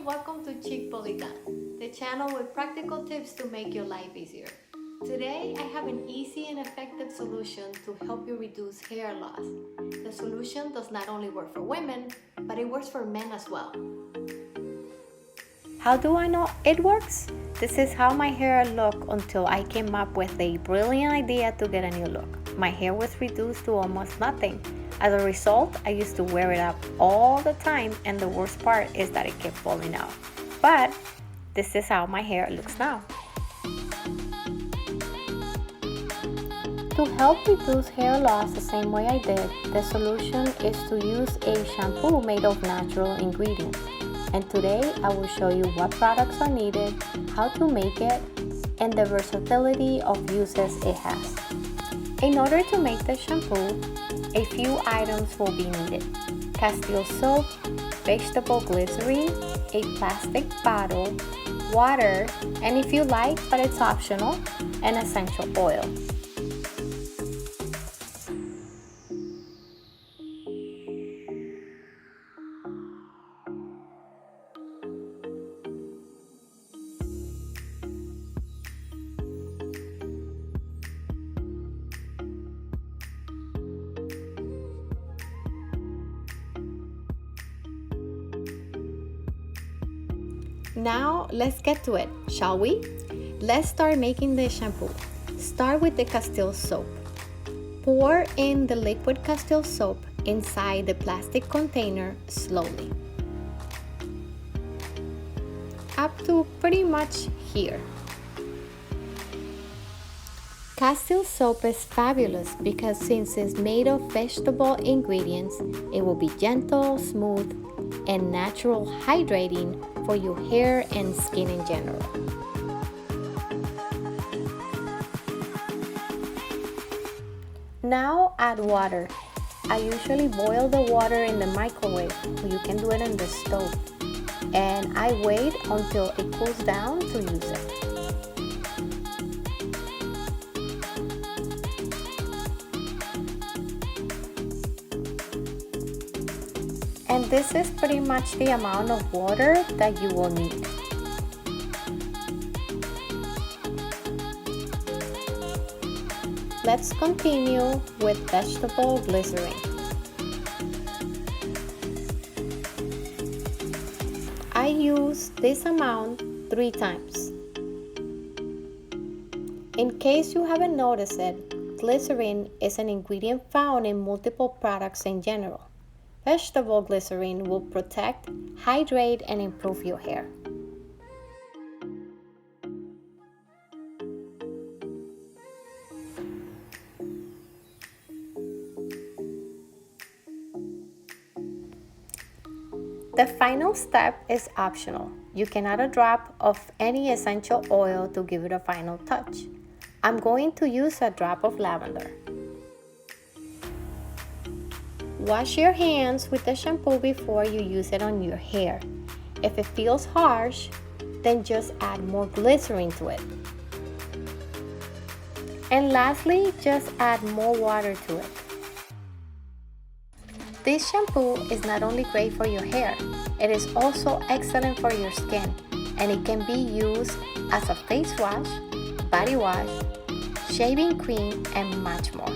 welcome to Chic Politan, the channel with practical tips to make your life easier. Today, I have an easy and effective solution to help you reduce hair loss. The solution does not only work for women, but it works for men as well. How do I know it works? This is how my hair looked until I came up with a brilliant idea to get a new look. My hair was reduced to almost nothing. As a result, I used to wear it up all the time, and the worst part is that it kept falling out. But this is how my hair looks now. To help reduce hair loss the same way I did, the solution is to use a shampoo made of natural ingredients. And today I will show you what products are needed, how to make it, and the versatility of uses it has. In order to make the shampoo, a few items will be needed: Castile soap, vegetable glycerin, a plastic bottle, water, and if you like, but it's optional, an essential oil. Now, let's get to it, shall we? Let's start making the shampoo. Start with the Castile soap. Pour in the liquid Castile soap inside the plastic container slowly, up to pretty much here. Castile soap is fabulous because since it's made of vegetable ingredients, it will be gentle, smooth, and natural hydrating for your hair and skin in general. Now add water. I usually boil the water in the microwave, or you can do it on the stove. And I wait until it cools down to use it. And this is pretty much the amount of water that you will need. Let's continue with vegetable glycerin. I use this amount 3 times. In case you haven't noticed it, glycerin is an ingredient found in multiple products in general. Vegetable glycerin will protect, hydrate, and improve your hair. The final step is optional. You can add a drop of any essential oil to give it a final touch. I'm going to use a drop of lavender. Wash your hands with the shampoo before you use it on your hair. If it feels harsh, then just add more glycerin to it. And lastly, just add more water to it. This shampoo is not only great for your hair, it is also excellent for your skin, and it can be used as a face wash, body wash, shaving cream, and much more.